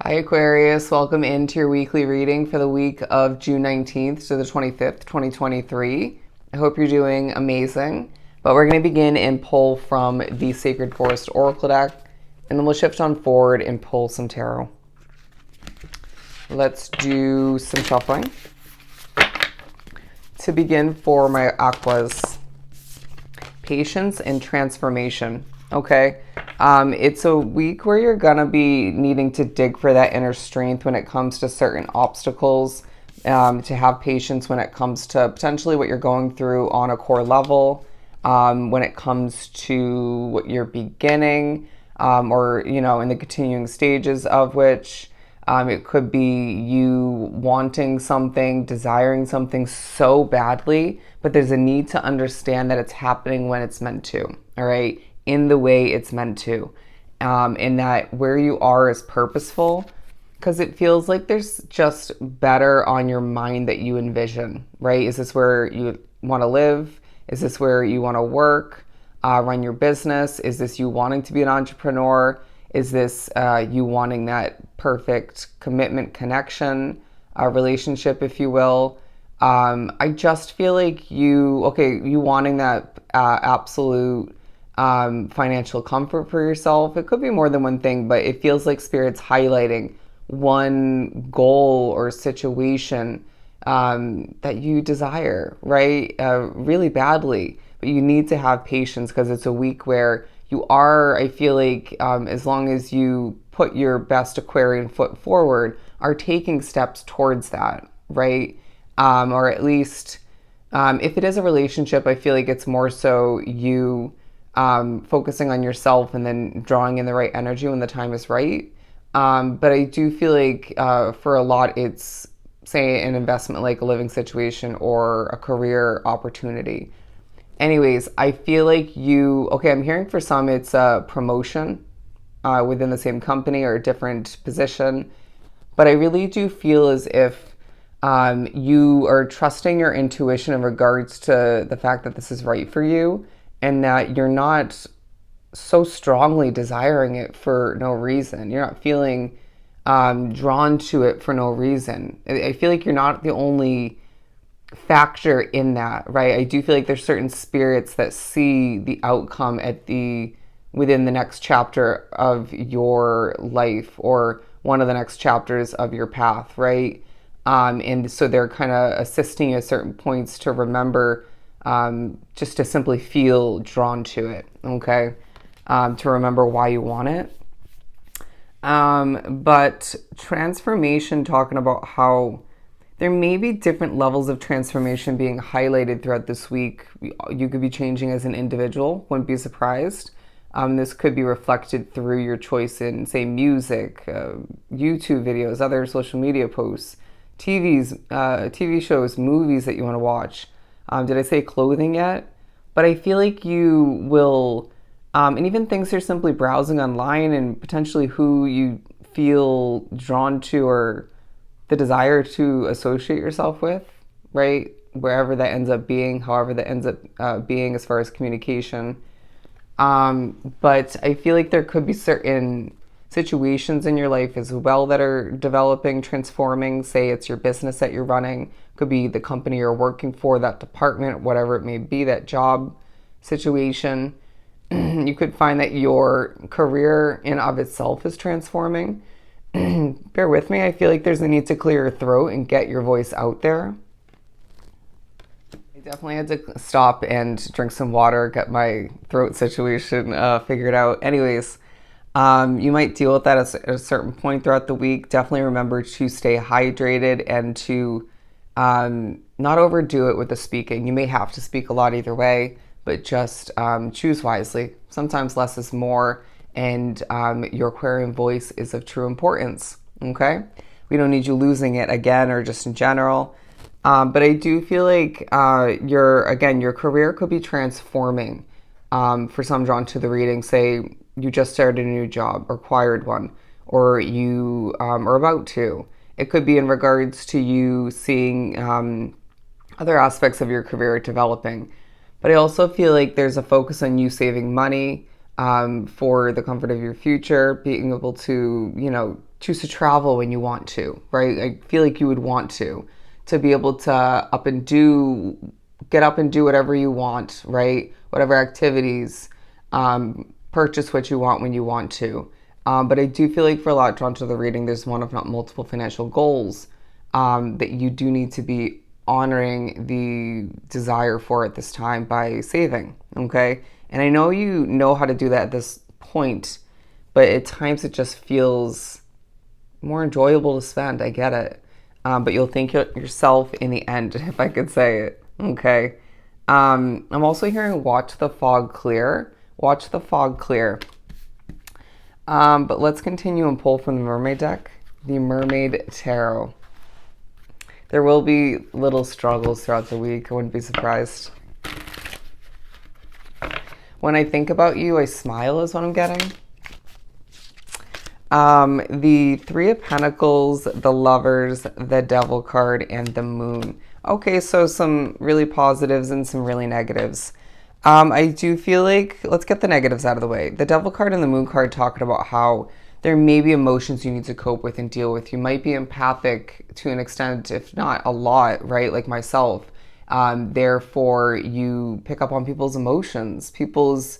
Hi Aquarius, welcome into your weekly reading for the week of June 19th to the 25th, 2023. I hope you're doing amazing. But we're going to begin and pull from the Sacred Forest Oracle deck, and then we'll shift on forward and pull some tarot. Let's do some shuffling. To begin for my Aquas, patience and transformation. Okay, it's a week where you're gonna be needing to dig for that inner strength when it comes to certain obstacles, to have patience when it comes to potentially what you're going through on a core level, when it comes to what you're beginning, or, you know, in the continuing stages of which, it could be you wanting something, desiring something so badly, but there's a need to understand that it's happening when it's meant to, all right? In the way it's meant to, and that where you are is purposeful, because it feels like there's just better on your mind that you envision, right? Is this where you want to live? Is this where you want to work, run your business? Is this you wanting to be an entrepreneur? Is this you wanting that perfect commitment, connection, relationship, if you will? I just feel like you wanting that absolute financial comfort for yourself. It could be more than one thing, but it feels like Spirit's highlighting one goal or situation that you desire, right? Really badly. But you need to have patience because it's a week where you are, I feel like, as long as you put your best Aquarian foot forward, are taking steps towards that, right? Or at least, if it is a relationship, I feel like it's more so you focusing on yourself and then drawing in the right energy when the time is right. But I do feel like for a lot, it's, say, an investment like a living situation or a career opportunity. Anyways, I feel like I'm hearing for some it's a promotion within the same company or a different position. But I really do feel as if you are trusting your intuition in regards to the fact that this is right for you, and that you're not so strongly desiring it for no reason. You're not feeling drawn to it for no reason. I feel like you're not the only factor in that, right? I do feel like there's certain spirits that see the outcome within the next chapter of your life or one of the next chapters of your path, right? And so they're kind of assisting you at certain points to remember, just to simply feel drawn to it, okay? To remember why you want it. But transformation, talking about how there may be different levels of transformation being highlighted throughout this week. You could be changing as an individual, wouldn't be surprised. This could be reflected through your choice in, say, music, YouTube videos, other social media posts, TV shows, movies that you want to watch. Did I say clothing yet? But I feel like you will, and even things you're simply browsing online and potentially who you feel drawn to or the desire to associate yourself with, right? Wherever that ends up being, however that ends up being as far as communication. But I feel like there could be certain situations in your life as well that are developing, transforming. Say it's your business that you're running, could be the company you're working for, that department, whatever it may be, that job situation. You could find that your career in of itself is transforming. Bear with me. I feel like there's a need to clear your throat and get your voice out there. I definitely had to stop and drink some water, get my throat situation figured out. Anyways, you might deal with that at a certain point throughout the week. Definitely remember to stay hydrated and to not overdo it with the speaking. You may have to speak a lot either way, but just choose wisely. Sometimes less is more, and your Aquarian voice is of true importance, okay? We don't need you losing it again or just in general. But I do feel like your career could be transforming. For some drawn to the reading, say you just started a new job or acquired one, or you are about to. It could be in regards to you seeing other aspects of your career developing. But I also feel like there's a focus on you saving money, for the comfort of your future, being able to, choose to travel when you want to, right? I feel like you would want to be able to get up and do whatever you want, right? Whatever activities, purchase what you want when you want to. But I do feel like for a lot drawn to the reading, there's one, if not multiple, financial goals that you do need to be honoring the desire for at this time by saving, okay? And I know you know how to do that at this point, but at times it just feels more enjoyable to spend. I get it. But you'll thank yourself in the end, if I could say it, okay? I'm also hearing watch the fog clear. Watch the fog clear. But let's continue and pull from the Mermaid deck, the Mermaid Tarot. There will be little struggles throughout the week. I wouldn't be surprised. When I think about you, I smile is what I'm getting. The Three of Pentacles, the Lovers, the Devil card, and the Moon. Okay, so some really positives and some really negatives. I do feel like, let's get the negatives out of the way. The Devil card and the Moon card talking about how there may be emotions you need to cope with and deal with. You might be empathic to an extent, if not a lot, right? Like myself. Therefore, you pick up on people's emotions, people's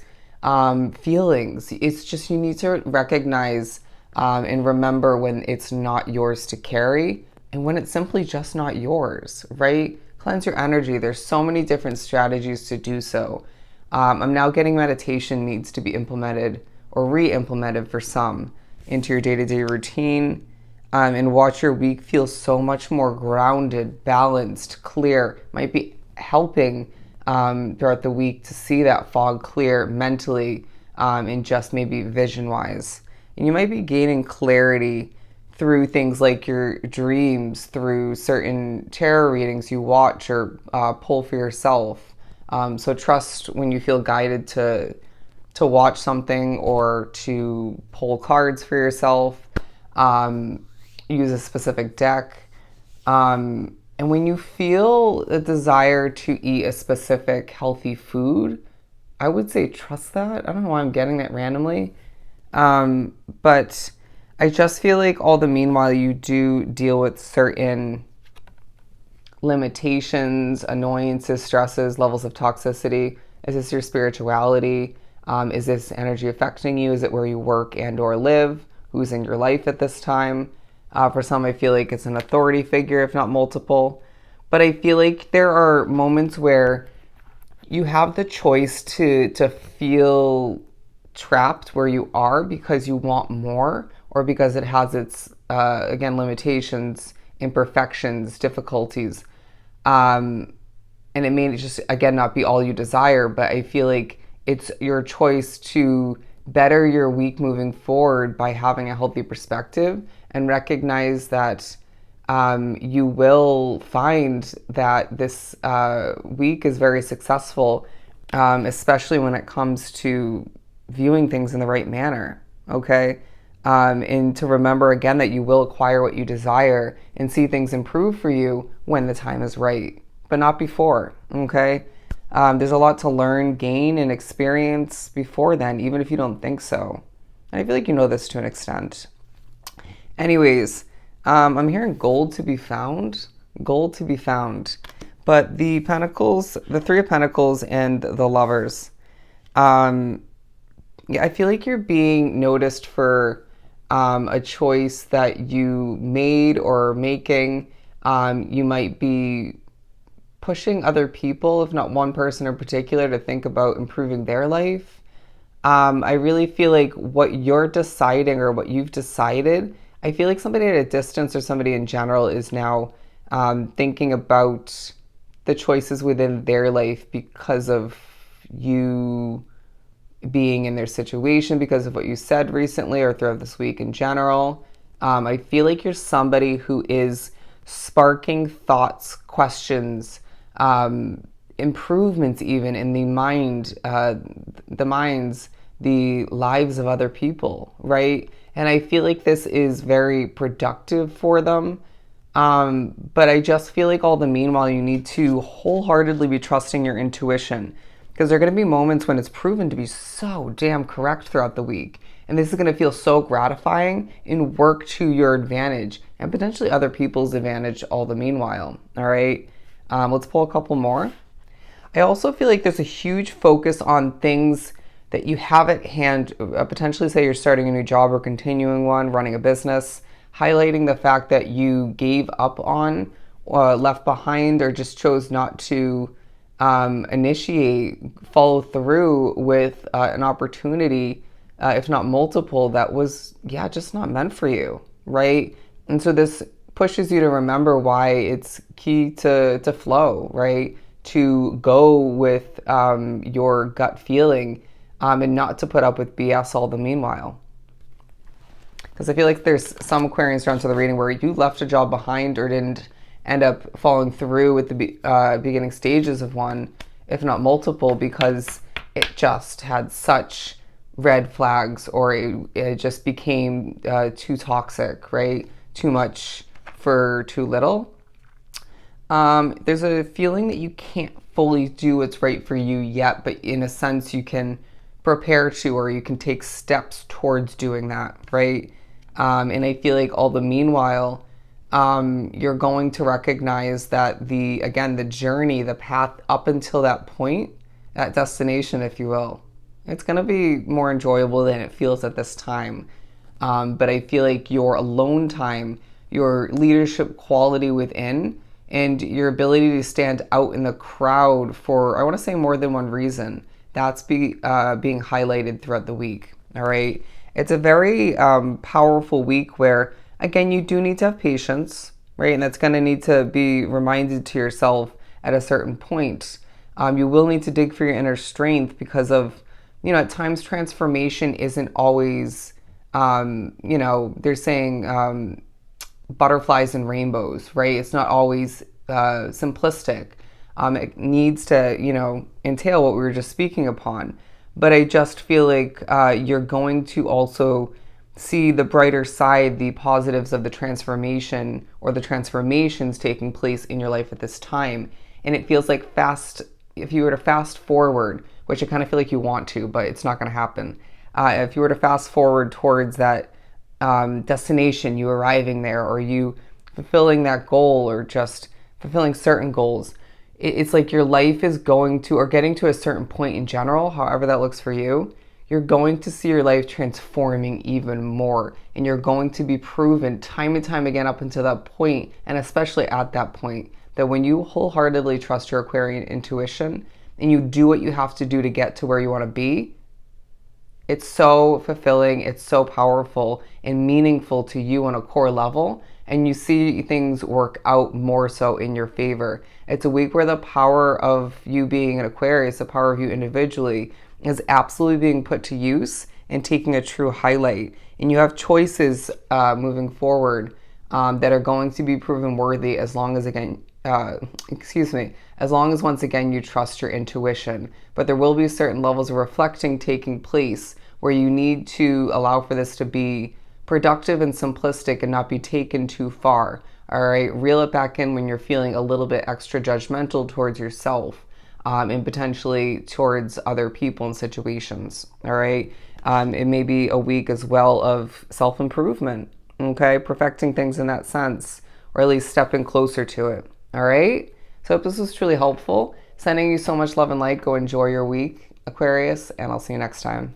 feelings. It's just you need to recognize and remember when it's not yours to carry and when it's simply just not yours, right? Cleanse your energy. There's so many different strategies to do so. I'm now getting meditation needs to be implemented or re-implemented for some into your day-to-day routine, and watch your week feel so much more grounded, balanced, clear. Might be helping throughout the week to see that fog clear mentally and just maybe vision-wise. And you might be gaining clarity through things like your dreams, through certain tarot readings you watch or pull for yourself. So trust when you feel guided to watch something or to pull cards for yourself. Use a specific deck. And when you feel a desire to eat a specific healthy food, I would say trust that. I don't know why I'm getting that randomly. But I just feel like all the meanwhile you do deal with certain limitations, annoyances, stresses, levels of toxicity. Is this your spirituality? Is this energy affecting you? Is it where you work and or live? Who's in your life at this time? For some, I feel like it's an authority figure, if not multiple. But I feel like there are moments where you have the choice to feel trapped where you are because you want more, or because it has its, again, limitations, imperfections, difficulties. And it may just, again, not be all you desire, but I feel like it's your choice to better your week moving forward by having a healthy perspective and recognize that you will find that this week is very successful, especially when it comes to viewing things in the right manner, okay? And to remember again that you will acquire what you desire and see things improve for you when the time is right, but not before, okay? There's a lot to learn, gain, and experience before then, even if you don't think so. And I feel like you know this to an extent. Anyways, I'm hearing gold to be found. Gold to be found. But the Pentacles, the Three of Pentacles and the Lovers, yeah, I feel like you're being noticed for a choice that you made or making. You might be pushing other people, if not one person in particular, to think about improving their life. I really feel like what you're deciding or what you've decided, I feel like somebody at a distance or somebody in general is now thinking about the choices within their life because of you being in their situation, because of what you said recently or throughout this week in general. I feel like you're somebody who is sparking thoughts, questions, improvements even in the mind, the minds, the lives of other people, right? And I feel like this is very productive for them. But I just feel like all the meanwhile, you need to wholeheartedly be trusting your intuition, because there are going to be moments when it's proven to be so damn correct throughout the week. And this is going to feel so gratifying and work to your advantage and potentially other people's advantage all the meanwhile. All right. Let's pull a couple more. I also feel like there's a huge focus on things that you have at hand, potentially say you're starting a new job or continuing one, running a business, highlighting the fact that you gave up on, left behind, or just chose not to initiate, follow through with an opportunity, if not multiple, that was, just not meant for you, right? And so this pushes you to remember why it's key to flow, right? To go with your gut feeling and not to put up with BS all the meanwhile. Because I feel like there's some Aquarians drawn to the reading where you left a job behind or didn't end up following through with the beginning stages of one, if not multiple, because it just had such red flags, or it just became too toxic, right? Too much for too little. There's a feeling that you can't fully do what's right for you yet, but in a sense you can prepare to, or you can take steps towards doing that, right? And I feel like all the meanwhile, you're going to recognize that the journey, the path up until that point, that destination, if you will, it's going to be more enjoyable than it feels at this time. But I feel like your alone time, your leadership quality within, and your ability to stand out in the crowd for, I want to say, more than one reason, that's being highlighted throughout the week. All right. It's a very powerful week where, again, you do need to have patience, right? And that's going to need to be reminded to yourself at a certain point. You will need to dig for your inner strength because of, at times transformation isn't always, they're saying butterflies and rainbows, right? It's not always simplistic. It needs to, entail what we were just speaking upon. But I just feel like you're going to also see the brighter side, the positives of the transformation or the transformations taking place in your life at this time. And it feels like if you were to fast forward, which I kind of feel like you want to, but it's not going to happen. If you were to fast forward towards that destination, you arriving there, or you fulfilling that goal, or just fulfilling certain goals, it's like your life is going to, or getting to a certain point in general, however that looks for you, you're going to see your life transforming even more. And you're going to be proven time and time again up until that point, and especially at that point, that when you wholeheartedly trust your Aquarian intuition and you do what you have to do to get to where you want to be, it's so fulfilling, it's so powerful and meaningful to you on a core level, and you see things work out more so in your favor. It's a week where the power of you being an Aquarius, the power of you individually, is absolutely being put to use and taking a true highlight. And you have choices moving forward that are going to be proven worthy as long as, as long as once again you trust your intuition. But there will be certain levels of reflecting taking place where you need to allow for this to be productive and simplistic and not be taken too far. All right, reel it back in when you're feeling a little bit extra judgmental towards yourself and potentially towards other people and situations. All right, it may be a week as well of self-improvement, okay, perfecting things in that sense, or at least stepping closer to it. All right, so I hope this was truly helpful. Sending you so much love and light. Go enjoy your week, Aquarius, and I'll see you next time.